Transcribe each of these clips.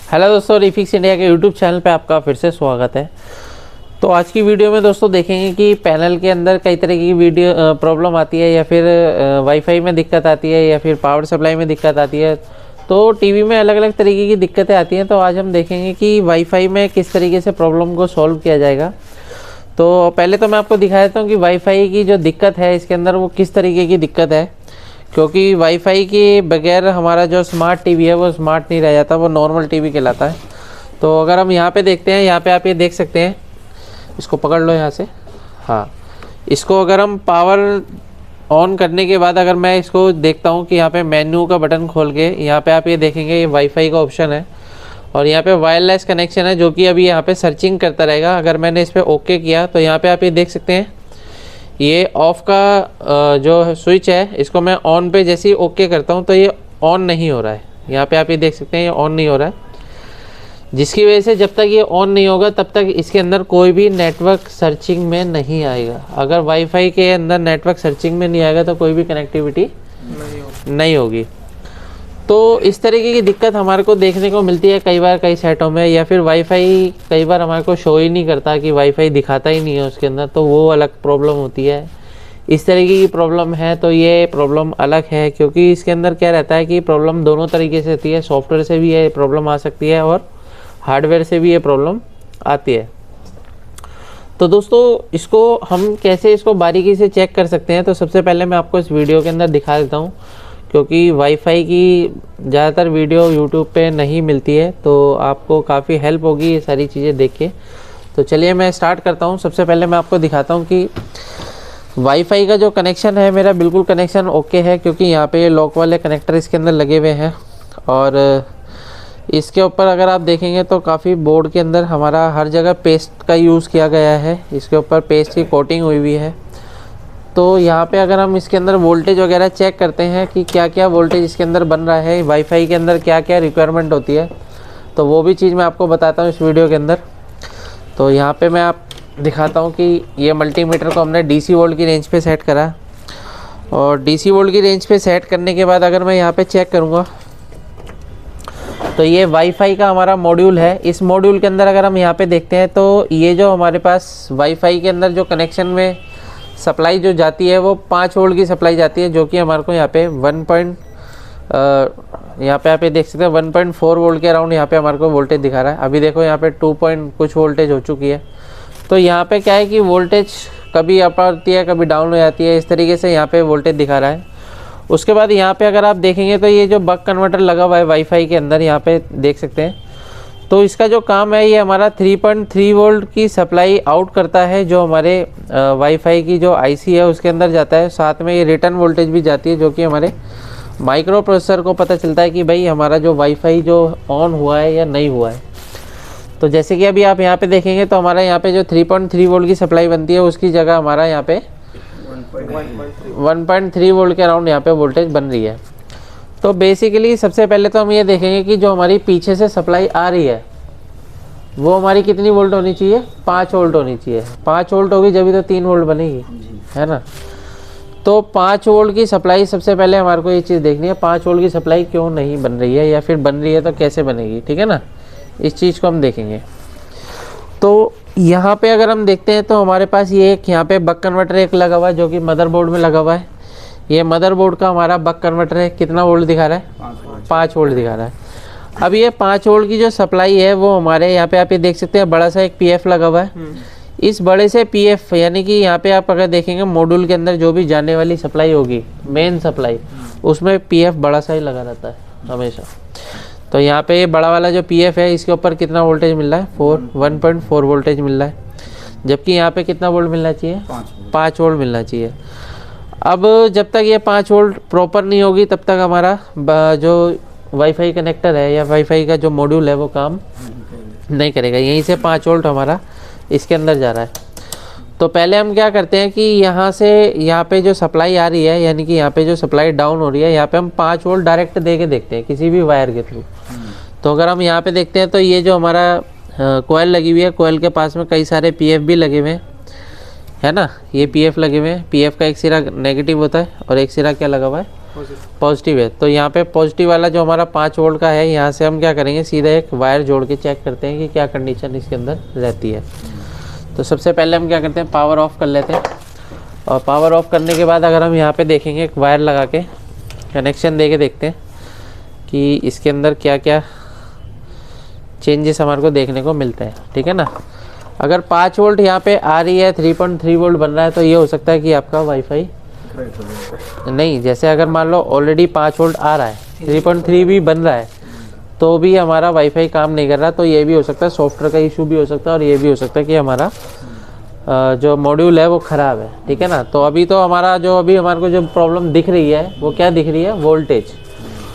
Hello दोस्तों, refix India के YouTube channel पे आपका फिर से स्वागत है। तो आज की वीडियो में दोस्तों देखेंगे कि पैनल के अंदर कई तरह की वीडियो प्रॉब्लम आती है, या फिर वाईफाई में दिक्कत आती है, या फिर पावर सप्लाई में दिक्कत आती है। तो टीवी में अलग अलग तरीके की दिक्कतें आती हैं। तो आज हम देखेंगे कि वाईफाई में किस तरीके से प्रॉब्लम को सॉल्व किया जाएगा। तो पहले तो मैं आपको दिखा देता हूँ कि वाईफाई की जो दिक्कत है इसके अंदर वो किस तरीके की दिक्कत है, क्योंकि वाईफाई के बगैर हमारा जो स्मार्ट टीवी है वो स्मार्ट नहीं रह जाता, वो नॉर्मल टीवी कहलाता है। तो अगर हम यहाँ पे देखते हैं, यहाँ पे आप ये देख सकते हैं, इसको पकड़ लो यहाँ से। हाँ, इसको अगर हम पावर ऑन करने के बाद अगर मैं इसको देखता हूँ कि यहाँ पे मेन्यू का बटन खोल के यहाँ पे आप ये देखेंगे, ये वाईफाई का ऑप्शन है और यहाँ पे वायरलेस कनेक्शन है, जो कि अभी यहाँ पे सर्चिंग करता रहेगा। अगर मैंने इस पर ओके किया तो यहाँ पे आप ये देख सकते हैं, ये ऑफ़ का जो स्विच है इसको मैं ऑन पे जैसे ही ओके करता हूँ तो ये ऑन नहीं हो रहा है। यहाँ पे आप ये देख सकते हैं, ये ऑन नहीं हो रहा है, जिसकी वजह से जब तक ये ऑन नहीं होगा तब तक इसके अंदर कोई भी नेटवर्क सर्चिंग में नहीं आएगा। अगर वाईफाई के अंदर नेटवर्क सर्चिंग में नहीं आएगा तो कोई भी कनेक्टिविटी नहीं होगी। तो इस तरीके की दिक्कत हमारे को देखने को मिलती है कई बार कई सेटों में, या फिर वाईफाई कई बार हमारे को शो ही नहीं करता कि वाईफाई दिखाता ही नहीं है उसके अंदर, तो वो अलग प्रॉब्लम होती है। इस तरीके की प्रॉब्लम है तो ये प्रॉब्लम अलग है, क्योंकि इसके अंदर क्या रहता है कि प्रॉब्लम दोनों तरीके से होती है। सॉफ्टवेयर से भी ये प्रॉब्लम आ सकती है और हार्डवेयर से भी ये प्रॉब्लम आती है। तो दोस्तों इसको हम कैसे इसको बारीकी से चेक कर सकते हैं, तो सबसे पहले मैं आपको इस वीडियो के अंदर दिखा देता हूँ, क्योंकि वाईफाई की ज़्यादातर वीडियो यूट्यूब पे नहीं मिलती है, तो आपको काफ़ी हेल्प होगी ये सारी चीज़ें देख के। तो चलिए मैं स्टार्ट करता हूँ। सबसे पहले मैं आपको दिखाता हूँ कि वाईफाई का जो कनेक्शन है मेरा बिल्कुल कनेक्शन ओके है, क्योंकि यहाँ पे ये लॉक वाले कनेक्टर इसके अंदर लगे हुए हैं और इसके ऊपर अगर आप देखेंगे तो काफ़ी बोर्ड के अंदर हमारा हर जगह पेस्ट का यूज़ किया गया है, इसके ऊपर पेस्ट की कोटिंग हुई हुई है। तो यहाँ पे अगर हम इसके अंदर वोल्टेज वगैरह चेक करते हैं कि क्या क्या वोल्टेज इसके अंदर बन रहा है, वाईफाई के अंदर क्या क्या रिक्वायरमेंट होती है, तो वो भी चीज़ मैं आपको बताता हूँ इस वीडियो के अंदर। तो यहाँ पे मैं आप दिखाता हूँ कि ये मल्टीमीटर को हमने DC वोल्ट की रेंज पे सेट करा, और DC वोल्ट की रेंज पे सेट करने के बाद अगर मैं यहाँ पे चेक करूँगा तो ये वाईफाई का हमारा मॉड्यूल है। इस मॉड्यूल के अंदर अगर हम यहाँ पे देखते हैं तो ये जो हमारे पास वाईफाई के अंदर जो कनेक्शन में सप्लाई जो जाती है वो 5 वोल्ट की सप्लाई जाती है, जो कि हमारे को यहाँ पे यहाँ पे आप ये देख सकते हैं 1.4 वोल्ट के अराउंड यहाँ पे हमारे को वोल्टेज दिखा रहा है। अभी देखो यहाँ पे 2 पॉइंट कुछ वोल्टेज हो चुकी है। तो यहाँ पे क्या है कि वोल्टेज कभी अप आती है कभी डाउन हो जाती है, इस तरीके से यहाँ पे वोल्टेज दिखा रहा है। उसके बाद यहाँ पे अगर आप देखेंगे तो ये जो बक कन्वर्टर लगा हुआ है वाईफाई के अंदर, यहाँ पे देख सकते हैं, तो इसका जो काम है ये हमारा 3.3 वोल्ट की सप्लाई आउट करता है, जो हमारे वाईफाई की जो आईसी है उसके अंदर जाता है। साथ में ये रिटर्न वोल्टेज भी जाती है, जो कि हमारे माइक्रो प्रोसेसर को पता चलता है कि भाई हमारा जो वाईफाई जो ऑन हुआ है या नहीं हुआ है। तो जैसे कि अभी आप यहाँ पे देखेंगे तो हमारा यहाँ पे जो 3.3 वोल्ट की सप्लाई बनती है उसकी जगह हमारा यहाँ पे 1.3 वोल्ट के अराउंड यहाँ पे वोल्टेज बन रही है। तो बेसिकली सबसे पहले तो हम ये देखेंगे कि जो हमारी पीछे से सप्लाई आ रही है वो हमारी कितनी वोल्ट होनी चाहिए, 5 वोल्ट होनी चाहिए। 5 वोल्ट होगी जब तो 3 वोल्ट बनेगी, है ना। तो 5 वोल्ट की सप्लाई सबसे पहले हमारे को ये चीज़ देखनी है, 5 वोल्ट की सप्लाई क्यों नहीं बन रही है, या फिर बन रही है तो कैसे बनेगी, ठीक है ना। इस चीज़ को हम देखेंगे। तो यहाँ पे अगर हम देखते हैं तो हमारे पास ये एक यहाँ पे बक कन्वर्टर एक लगा हुआ है, जो कि मदरबोर्ड में लगा हुआ है। ये मदरबोर्ड का हमारा बक कन्वर्टर है, कितना वोल्ट दिखा रहा है, 5 वोल्ट दिखा रहा है। अब ये 5 वोल्ट की जो सप्लाई है वो हमारे यहाँ पे आप ये देख सकते हैं बड़ा सा एक PF लगा हुआ है। इस बड़े से PF यानी कि यहाँ पे आप अगर देखेंगे मॉड्यूल के अंदर जो भी जाने वाली सप्लाई होगी, मेन सप्लाई, उसमें PF बड़ा सा ही लगा रहता है हमेशा। तो यहाँ पे ये बड़ा वाला जो PF है इसके ऊपर कितना वोल्टेज मिल रहा है, 1.4 वोल्टेज मिल रहा है, जबकि यहाँ पे कितना वोल्ट मिलना चाहिए, 5 वोल्ट मिलना चाहिए। अब जब तक ये 5 वोल्ट प्रॉपर नहीं होगी तब तक हमारा जो वाईफाई कनेक्टर है या वाईफाई का जो मॉड्यूल है वो काम नहीं करेगा। यहीं से 5 वोल्ट हमारा इसके अंदर जा रहा है। तो पहले हम क्या करते हैं कि यहाँ से यहाँ पे जो सप्लाई आ रही है, यानी कि यहाँ पे जो सप्लाई डाउन हो रही है, यहाँ पे हम 5 वोल्ट डायरेक्ट दे के देखते हैं किसी भी वायर के थ्रू। तो अगर हम यहाँ पे देखते हैं तो ये जो हमारा कोयल लगी हुई है, कोयल के पास में कई सारे PF भी लगे हुए हैं, है ना। ये PF लगे हुए हैं, PF का एक सिरा नेगेटिव होता है और एक सिरा क्या लगा हुआ है पॉजिटिव है। तो यहाँ पे पॉजिटिव वाला जो हमारा 5 वोल्ट का है, यहाँ से हम क्या करेंगे, सीधा एक वायर जोड़ के चेक करते हैं कि क्या कंडीशन इसके अंदर रहती है। तो सबसे पहले हम क्या करते हैं, पावर ऑफ कर लेते हैं। और पावर ऑफ करने के बाद अगर हम यहाँ पे देखेंगे, एक वायर लगा के कनेक्शन दे के देखते हैं कि इसके अंदर क्या क्या चेंजेस हमारे को देखने को मिलते हैं। ठीक है ना। अगर 5 वोल्ट यहाँ पे आ रही है, 3.3 वोल्ट बन रहा है, तो ये हो सकता है कि आपका वाईफाई नहीं, जैसे अगर मान लो ऑलरेडी 5 वोल्ट आ रहा है, 3.3 भी बन रहा है, तो भी हमारा वाईफाई काम नहीं कर रहा। तो ये भी हो सकता है सॉफ्टवेयर का इशू भी हो सकता है, और ये भी हो सकता है कि हमारा जो मॉड्यूल है वो ख़राब है। ठीक है ना। तो अभी तो हमारा जो अभी हमारे को जो प्रॉब्लम दिख रही है वो क्या दिख रही है, वोल्टेज,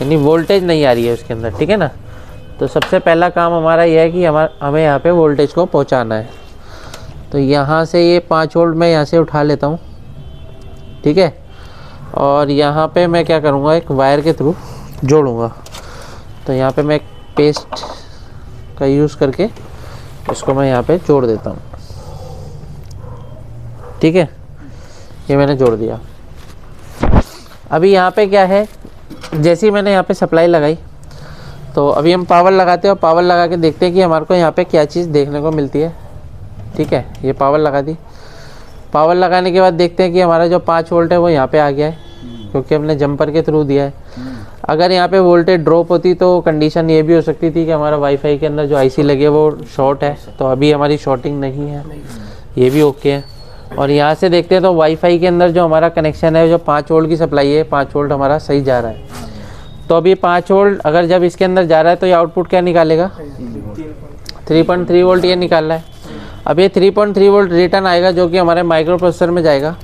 यानी वोल्टेज नहीं आ रही है उसके अंदर। ठीक है ना। तो सबसे पहला काम हमारा ये है कि हमें यहाँ पे वोल्टेज को पहुँचाना है। तो यहाँ से ये 5 वोल्ट मैं यहाँ से उठा लेता हूँ। ठीक है। और यहाँ पे मैं क्या करूँगा, एक वायर के थ्रू जोड़ूँगा। तो यहाँ पे मैं एक पेस्ट का यूज़ करके इसको मैं यहाँ पे जोड़ देता हूँ। ठीक है, ये मैंने जोड़ दिया। अभी यहाँ पे क्या है, जैसे ही मैंने यहाँ पे सप्लाई लगाई, तो अभी हम पावर लगाते हैं और पावर लगा के देखते हैं कि हमारे को यहाँ पे क्या चीज़ देखने को मिलती है। ठीक है, ये पावर लगा दी। पावर लगाने के बाद देखते हैं कि हमारा जो 5 वोल्ट है वो यहाँ पे आ गया है, क्योंकि हमने जंपर के थ्रू दिया है। अगर यहाँ पे वोल्टेज ड्रॉप होती तो कंडीशन ये भी हो सकती थी कि हमारा वाईफाई के अंदर जो आईसी लगी है वो शॉर्ट है। तो अभी हमारी शॉर्टिंग नहीं है, ये भी ओके है। और यहाँ से देखते हैं तो वाईफाई के अंदर जो हमारा कनेक्शन है, जो 5 वोल्ट की सप्लाई है, 5 वोल्ट हमारा सही जा रहा है। तो अभी 5 वोल्ट अगर जब इसके अंदर जा रहा है तो ये आउटपुट क्या निकालेगा, 3.3 वोल्ट ये निकाल रहा है। अब ये 3.3 वोल्ट रिटर्न आएगा, जो कि हमारे माइक्रो प्रोसेसर में जाएगा।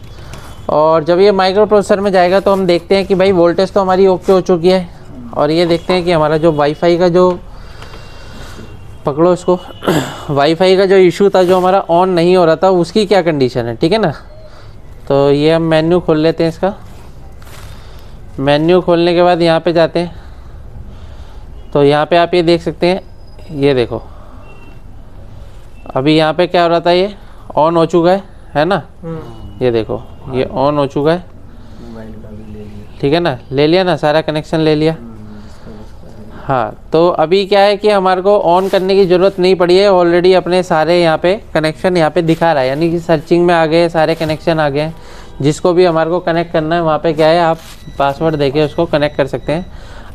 और जब ये माइक्रो प्रोसेसर में जाएगा तो हम देखते हैं कि भाई वोल्टेज तो हमारी ओके हो चुकी है। और ये देखते हैं कि हमारा जो वाईफाई का जो पकड़ो इसको वाईफाई का जो इशू था, जो हमारा ऑन नहीं हो रहा था, उसकी क्या कंडीशन है। ठीक है ना। तो ये हम मेन्यू खोल लेते हैं इसका। मेन्यू खोलने के बाद यहाँ पे जाते हैं, तो यहाँ पे आप ये देख सकते हैं, ये देखो अभी यहाँ पे क्या हो रहा था, ये ऑन हो चुका है ना। ये देखो ये ऑन हो चुका है। ठीक है ना, ले लिया ना, सारा कनेक्शन ले लिया। हाँ, तो अभी क्या है कि हमारे को ऑन करने की ज़रूरत नहीं पड़ी है, ऑलरेडी अपने सारे यहाँ पे कनेक्शन यहाँ पे दिखा रहा है, यानी कि सर्चिंग में आ गए, सारे कनेक्शन आ गए। जिसको भी हमारे को कनेक्ट करना है वहाँ पे क्या है, आप पासवर्ड देके उसको कनेक्ट कर सकते हैं।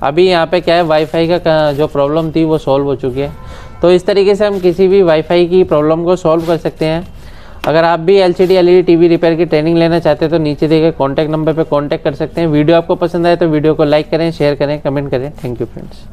अभी यहाँ पे क्या है, वाईफाई का जो प्रॉब्लम थी वो सॉल्व हो चुकी है। तो इस तरीके से हम किसी भी वाईफाई की प्रॉब्लम को सॉल्व कर सकते हैं। अगर आप भी LCD LED टीवी रिपेयर की ट्रेनिंग लेना चाहते हैं तो नीचे दिए गए कॉन्टैक्ट नंबर पर कॉन्टैक्ट कर सकते हैं। वीडियो आपको पसंद आए तो वीडियो को लाइक करें, शेयर करें, कमेंट करें। Thank you friends.